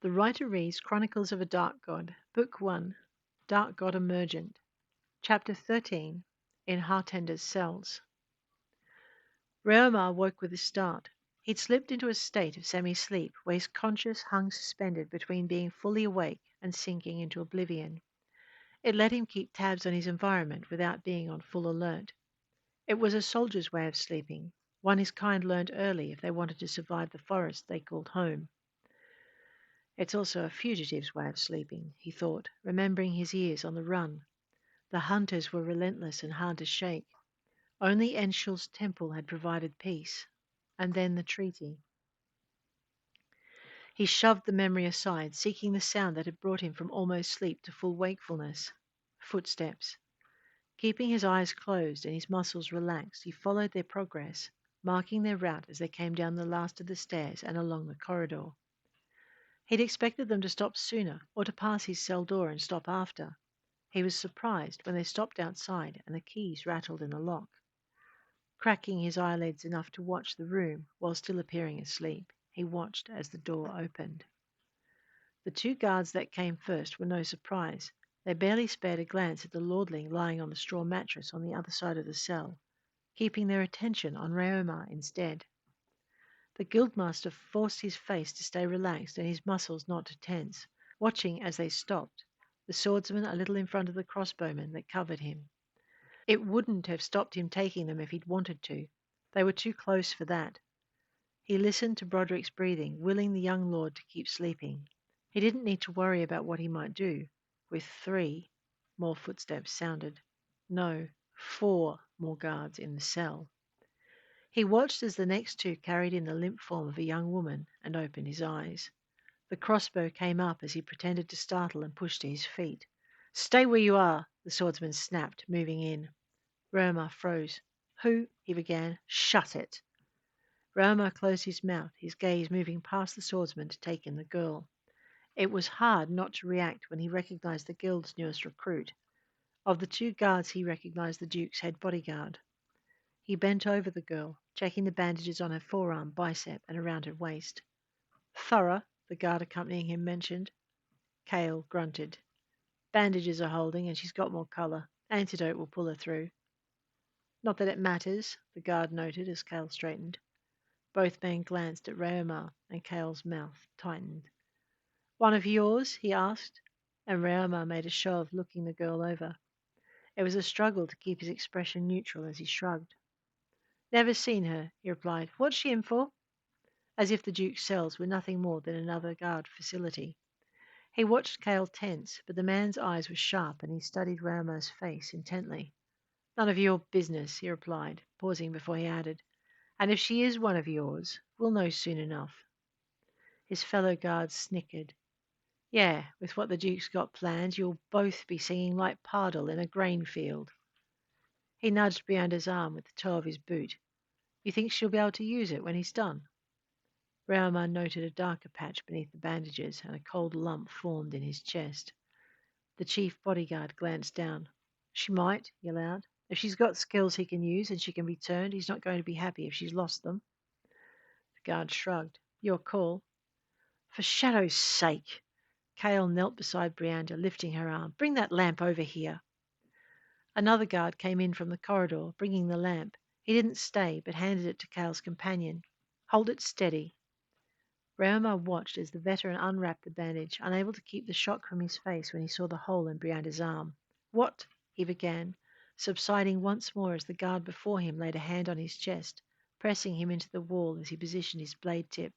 The writer reads Chronicles of a Dark God, Book 1, Dark God Emergent, Chapter 13, in Hartender's Cells. Reomar woke with a start. He'd slipped into a state of semi-sleep where his conscience hung suspended between being fully awake and sinking into oblivion. It let him keep tabs on his environment without being on full alert. It was a soldier's way of sleeping, one his kind learned early if they wanted to survive the forest they called home. It's also a fugitive's way of sleeping, he thought, remembering his years on the run. The hunters were relentless and hard to shake. Only Enshul's temple had provided peace. And then the treaty. He shoved the memory aside, seeking the sound that had brought him from almost sleep to full wakefulness. Footsteps. Keeping his eyes closed and his muscles relaxed, he followed their progress, marking their route as they came down the last of the stairs and along the corridor. He'd expected them to stop sooner, or to pass his cell door and stop after. He was surprised when they stopped outside and the keys rattled in the lock. Cracking his eyelids enough to watch the room while still appearing asleep, he watched as the door opened. The two guards that came first were no surprise. They barely spared a glance at the lordling lying on the straw mattress on the other side of the cell, keeping their attention on Raoma instead. The guildmaster forced his face to stay relaxed and his muscles not to tense, watching as they stopped, the swordsman a little in front of the crossbowmen that covered him. It wouldn't have stopped him taking them if he'd wanted to. They were too close for that. He listened to Broderick's breathing, willing the young lord to keep sleeping. He didn't need to worry about what he might do. With 3 more footsteps sounded. No, 4 more guards in the cell. He watched as the next 2 carried in the limp form of a young woman and opened his eyes. The crossbow came up as he pretended to startle and pushed to his feet. "Stay where you are," the swordsman snapped, moving in. Roma froze. "Who?" he began. "Shut it." Roma closed his mouth, his gaze moving past the swordsman to take in the girl. It was hard not to react when he recognized the guild's newest recruit. Of the 2 guards, he recognized the Duke's head bodyguard. He bent over the girl, checking the bandages on her forearm, bicep, and around her waist. "Thorough," the guard accompanying him mentioned. Cale grunted. "Bandages are holding, and she's got more colour. Antidote will pull her through." "Not that it matters," the guard noted as Cale straightened. Both men glanced at Raomar, and Cale's mouth tightened. "One of yours?" he asked, and Raomar made a show of looking the girl over. It was a struggle to keep his expression neutral as he shrugged. "Never seen her," he replied. "What's she in for?" As if the Duke's cells were nothing more than another guard facility. He watched Cale tense, but the man's eyes were sharp and he studied Raomar's face intently. "None of your business," he replied, pausing before he added. "And if she is one of yours, we'll know soon enough." His fellow guards snickered. "Yeah, with what the Duke's got planned, you'll both be singing like Pardal in a grain field." He nudged Brianda's arm with the toe of his boot. "You think she'll be able to use it when he's done?" Raomar noted a darker patch beneath the bandages, and a cold lump formed in his chest. The chief bodyguard glanced down. "She might," he allowed. "If she's got skills he can use and she can be turned, he's not going to be happy if she's lost them." The guard shrugged. "Your call." "For Shadow's sake!" Cale knelt beside Brianda, lifting her arm. "Bring that lamp over here." Another guard came in from the corridor, bringing the lamp. He didn't stay, but handed it to Cale's companion. "Hold it steady." Raomar watched as the veteran unwrapped the bandage, unable to keep the shock from his face when he saw the hole in Brianda's arm. "What?" he began, subsiding once more as the guard before him laid a hand on his chest, pressing him into the wall as he positioned his blade tip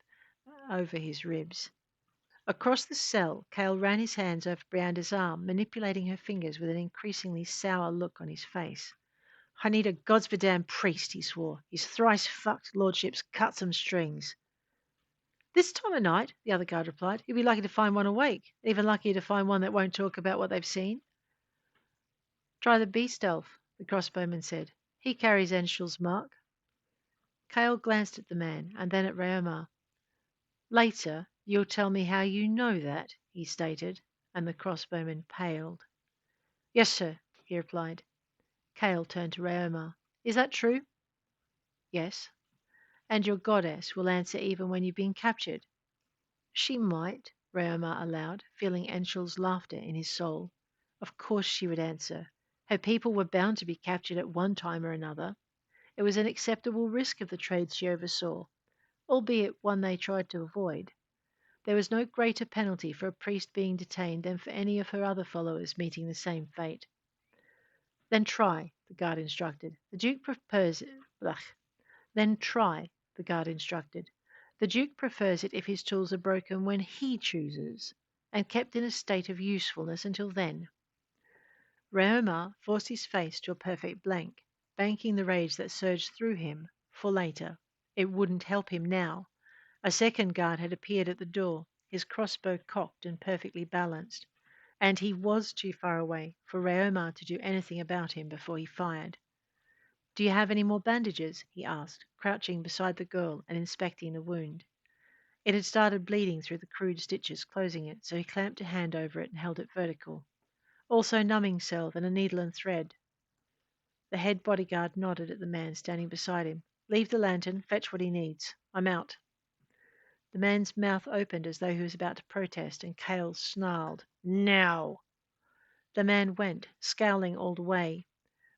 over his ribs. Across the cell, Cale ran his hands over Brianda's arm, manipulating her fingers with an increasingly sour look on his face. "I need a godsbedamn priest," he swore. "His thrice fucked lordship's cut some strings." "This time of night," the other guard replied, "you'll be lucky to find one awake, even luckier to find one that won't talk about what they've seen." "Try the beast elf," the crossbowman said. "He carries Enshul's mark." Cale glanced at the man and then at Raomar. "Later, you'll tell me how you know that," he stated, and the crossbowman paled. "Yes, sir," he replied. Cale turned to Raomar. "Is that true?" "Yes." "And your goddess will answer even when you've been captured?" "She might," Raoma aloud, feeling Enshul's laughter in his soul. Of course she would answer. Her people were bound to be captured at one time or another. It was an acceptable risk of the trade she oversaw, albeit one they tried to avoid. There was no greater penalty for a priest being detained than for any of her other followers meeting the same fate. Then try, the guard instructed. The Duke prefers it. Then try, the guard instructed. The Duke prefers it if his tools are broken when he chooses, and kept in a state of usefulness until then. Raomar forced his face to a perfect blank, banking the rage that surged through him for later. It wouldn't help him now. A second guard had appeared at the door, his crossbow cocked and perfectly balanced, and he was too far away for Raomar to do anything about him before he fired. Do you have any more bandages? He asked, crouching beside the girl and inspecting the wound. It had started bleeding through the crude stitches closing it, so he clamped a hand over it and held it vertical. Also numbing salve and a needle and thread. The head bodyguard nodded at the man standing beside him. Leave the lantern, fetch what he needs. I'm out. The man's mouth opened as though he was about to protest, and Cale snarled, Now! The man went, scowling all the way.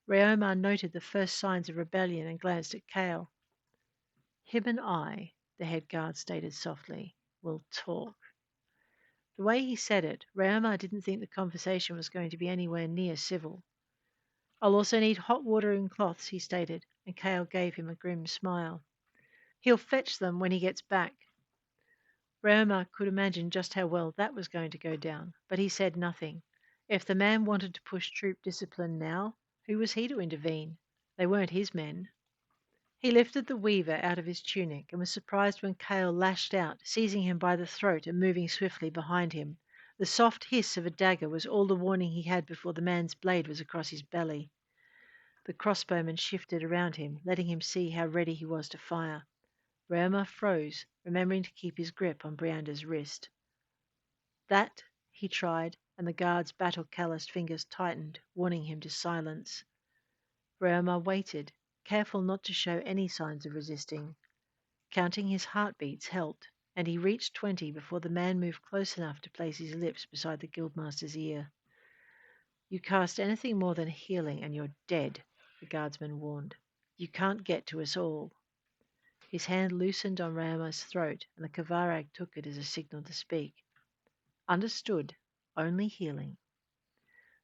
Raomar noted the first signs of rebellion and glanced at Cale. Him and I, the head guard stated softly, will talk. The way he said it, Raomar didn't think the conversation was going to be anywhere near civil. I'll also need hot water and cloths, he stated, and Cale gave him a grim smile. He'll fetch them when he gets back. Raomar could imagine just how well that was going to go down, but he said nothing. If the man wanted to push troop discipline now, who was he to intervene? They weren't his men. He lifted the weaver out of his tunic and was surprised when Cale lashed out, seizing him by the throat and moving swiftly behind him. The soft hiss of a dagger was all the warning he had before the man's blade was across his belly. The crossbowman shifted around him, letting him see how ready he was to fire. Raomar froze, remembering to keep his grip on Brianda's wrist. That, he tried, and the guard's battle-calloused fingers tightened, warning him to silence. Raomar waited, careful not to show any signs of resisting. Counting his heartbeats helped, and he reached 20 before the man moved close enough to place his lips beside the guildmaster's ear. You cast anything more than healing and you're dead, the guardsman warned. You can't get to us all. His hand loosened on Raomar's throat, and the Kavarag took it as a signal to speak. Understood. Only healing.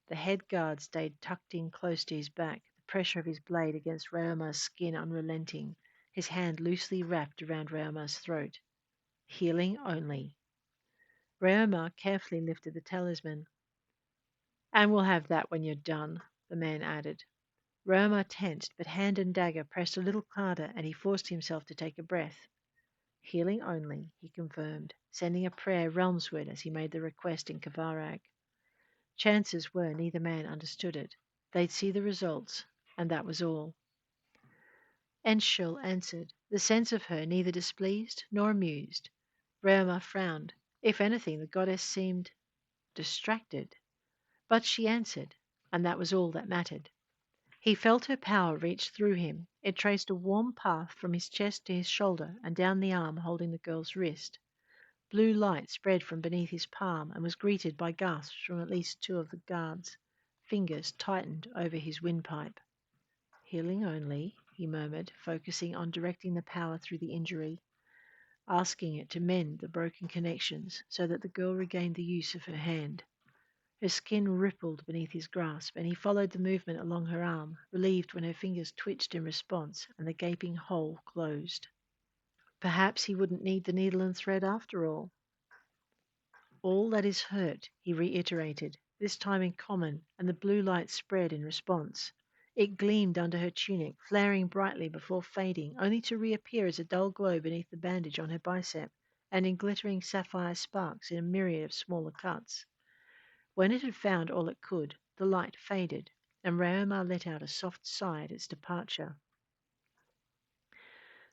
The head guard stayed tucked in close to his back, the pressure of his blade against Raomar's skin unrelenting, his hand loosely wrapped around Raomar's throat. Healing only. Raomar carefully lifted the talisman. And we'll have that when you're done, the man added. Raomar tensed, but hand and dagger pressed a little harder, and he forced himself to take a breath. Healing only, he confirmed, sending a prayer realmsward as he made the request in Kavarag. Chances were neither man understood it. They'd see the results, and that was all. Enshul answered, the sense of her neither displeased nor amused. Raomar frowned. If anything, the goddess seemed distracted. But she answered, and that was all that mattered. He felt her power reach through him. It traced a warm path from his chest to his shoulder and down the arm holding the girl's wrist. Blue light spread from beneath his palm and was greeted by gasps from at least 2 of the guards. Fingers tightened over his windpipe. Healing only, he murmured, focusing on directing the power through the injury, asking it to mend the broken connections so that the girl regained the use of her hand. Her skin rippled beneath his grasp, and he followed the movement along her arm, relieved when her fingers twitched in response and the gaping hole closed. Perhaps he wouldn't need the needle and thread after all. All that is hurt, he reiterated, this time in common, and the blue light spread in response. It gleamed under her tunic, flaring brightly before fading, only to reappear as a dull glow beneath the bandage on her bicep, and in glittering sapphire sparks in a myriad of smaller cuts. When it had found all it could, the light faded, and Raomar let out a soft sigh at its departure.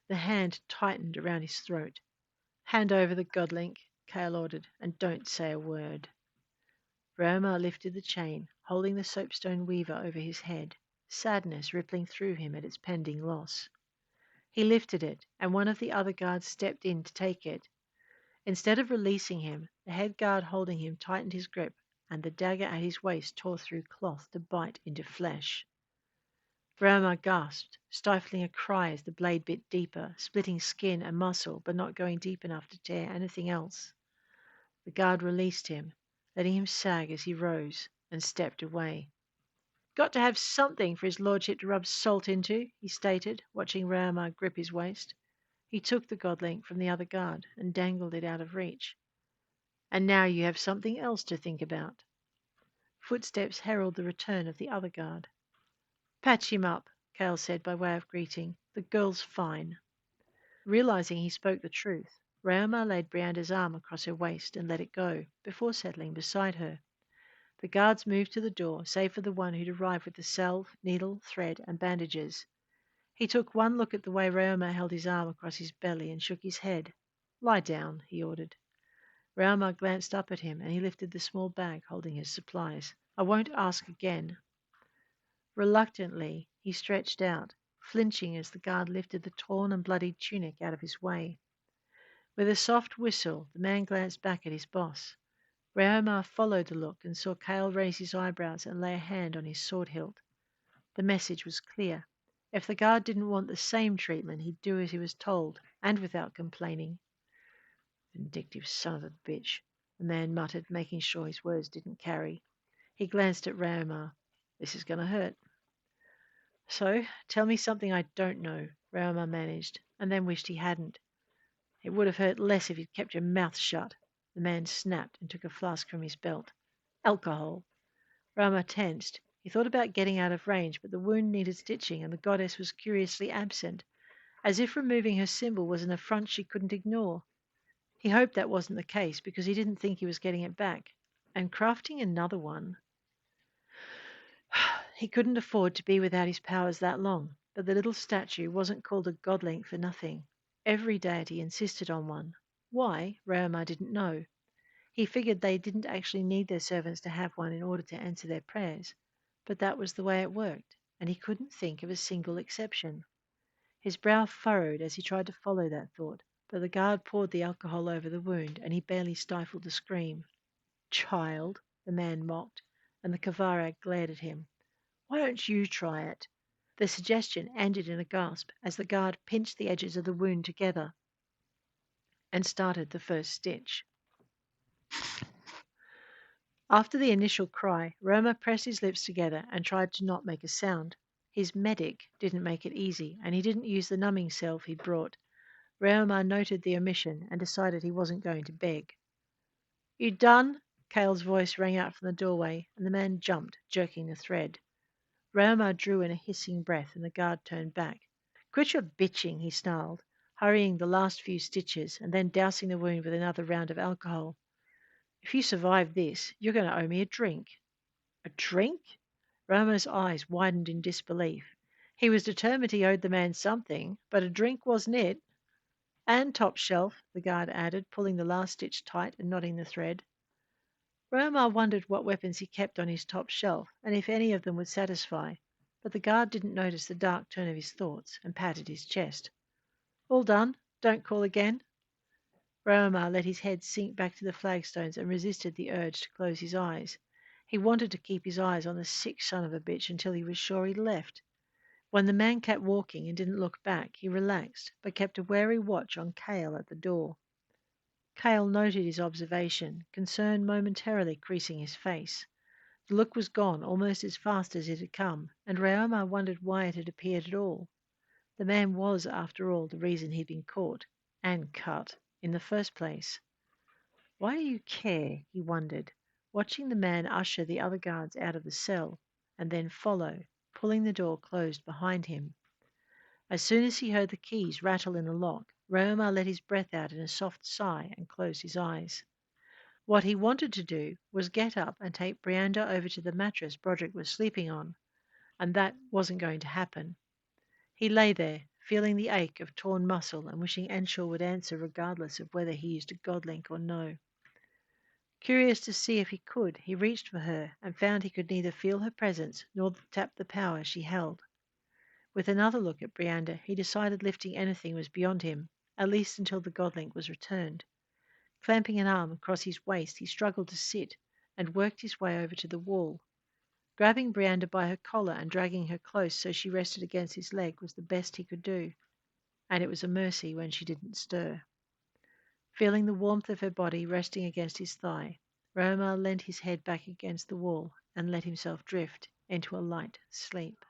The hand tightened around his throat. Hand over the godlink, Cale ordered, and don't say a word. Raomar lifted the chain, holding the soapstone weaver over his head, sadness rippling through him at its pending loss. He lifted it, and one of the other guards stepped in to take it. Instead of releasing him, The head guard holding him tightened his grip, and the dagger at his waist tore through cloth to bite into flesh. Brahma gasped, stifling a cry as the blade bit deeper, splitting skin and muscle, but not going deep enough to tear anything else. The guard released him, letting him sag as he rose, and stepped away. Got to have something for his lordship to rub salt into, he stated, watching Rama grip his waist. He took the godlink from the other guard and dangled it out of reach. And now you have something else to think about. Footsteps herald the return of the other guard. Patch him up, Cale said by way of greeting. The girl's fine. Realizing he spoke the truth, Rama laid Brianda's arm across her waist and let it go, before settling beside her. The guards moved to the door, save for the one who'd arrived with the salve, needle, thread, and bandages. He took one look at the way Rama held his arm across his belly and shook his head. Lie down, he ordered. Rama glanced up at him and he lifted the small bag holding his supplies. I won't ask again. Reluctantly, he stretched out, flinching as the guard lifted the torn and bloodied tunic out of his way. With a soft whistle, the man glanced back at his boss. Rama followed the look and saw Cale raise his eyebrows and lay a hand on his sword hilt. The message was clear. If the guard didn't want the same treatment, he'd do as he was told, and without complaining. Vindictive son of a bitch, the man muttered, making sure his words didn't carry. He glanced at Rama. This is going to hurt. So, tell me something I don't know, Rama managed, and then wished he hadn't. It would have hurt less if you'd kept your mouth shut. The man snapped and took a flask from his belt. Alcohol. Rama tensed. He thought about getting out of range, but the wound needed stitching and the goddess was curiously absent, as if removing her symbol was an affront she couldn't ignore. He hoped that wasn't the case because he didn't think he was getting it back. And crafting another one. He couldn't afford to be without his powers that long, but the little statue wasn't called a godlink for nothing. Every deity insisted on one. Why, Rama didn't know. He figured they didn't actually need their servants to have one in order to answer their prayers, but that was the way it worked, and he couldn't think of a single exception. His brow furrowed as he tried to follow that thought, but the guard poured the alcohol over the wound, and he barely stifled a scream. Child, the man mocked, and the Kavarag glared at him. Why don't you try it? The suggestion ended in a gasp as the guard pinched the edges of the wound together and started the first stitch. After the initial cry, Roma pressed his lips together and tried to not make a sound. His medic didn't make it easy, and he didn't use the numbing salve he'd brought. Roma noted the omission and decided he wasn't going to beg. You done? Cale's voice rang out from the doorway, and the man jumped, jerking the thread. Roma drew in a hissing breath, and the guard turned back. Quit your bitching, he snarled, hurrying the last few stitches and then dousing the wound with another round of alcohol. If you survive this, you're going to owe me a drink. A drink? Roma's eyes widened in disbelief. He was determined he owed the man something, but a drink wasn't it. And top shelf, the guard added, pulling the last stitch tight and knotting the thread. Roma wondered what weapons he kept on his top shelf, and if any of them would satisfy, but the guard didn't notice the dark turn of his thoughts and patted his chest. All done. Don't call again. Roma let his head sink back to the flagstones and resisted the urge to close his eyes. He wanted to keep his eyes on the sick son of a bitch until he was sure he'd left. When the man kept walking and didn't look back, he relaxed, but kept a wary watch on Cale at the door. Cale noted his observation, concern momentarily creasing his face. The look was gone almost as fast as it had come, and Rama wondered why it had appeared at all. The man was, after all, the reason he'd been caught and cut in the first place. Why do you care? He wondered, watching the man usher the other guards out of the cell and then follow, pulling the door closed behind him. As soon as he heard the keys rattle in the lock, Rama let his breath out in a soft sigh and closed his eyes. What he wanted to do was get up and take Brianda over to the mattress Broderick was sleeping on, and that wasn't going to happen. He lay there, feeling the ache of torn muscle and wishing Enshaw would answer regardless of whether he used a godlink or no. Curious to see if he could, he reached for her and found he could neither feel her presence nor tap the power she held. With another look at Brianda, he decided lifting anything was beyond him, at least until the godlink was returned. Clamping an arm across his waist, he struggled to sit and worked his way over to the wall. Grabbing Brianda by her collar and dragging her close so she rested against his leg was the best he could do, and it was a mercy when she didn't stir. Feeling the warmth of her body resting against his thigh, Roma leant his head back against the wall and let himself drift into a light sleep.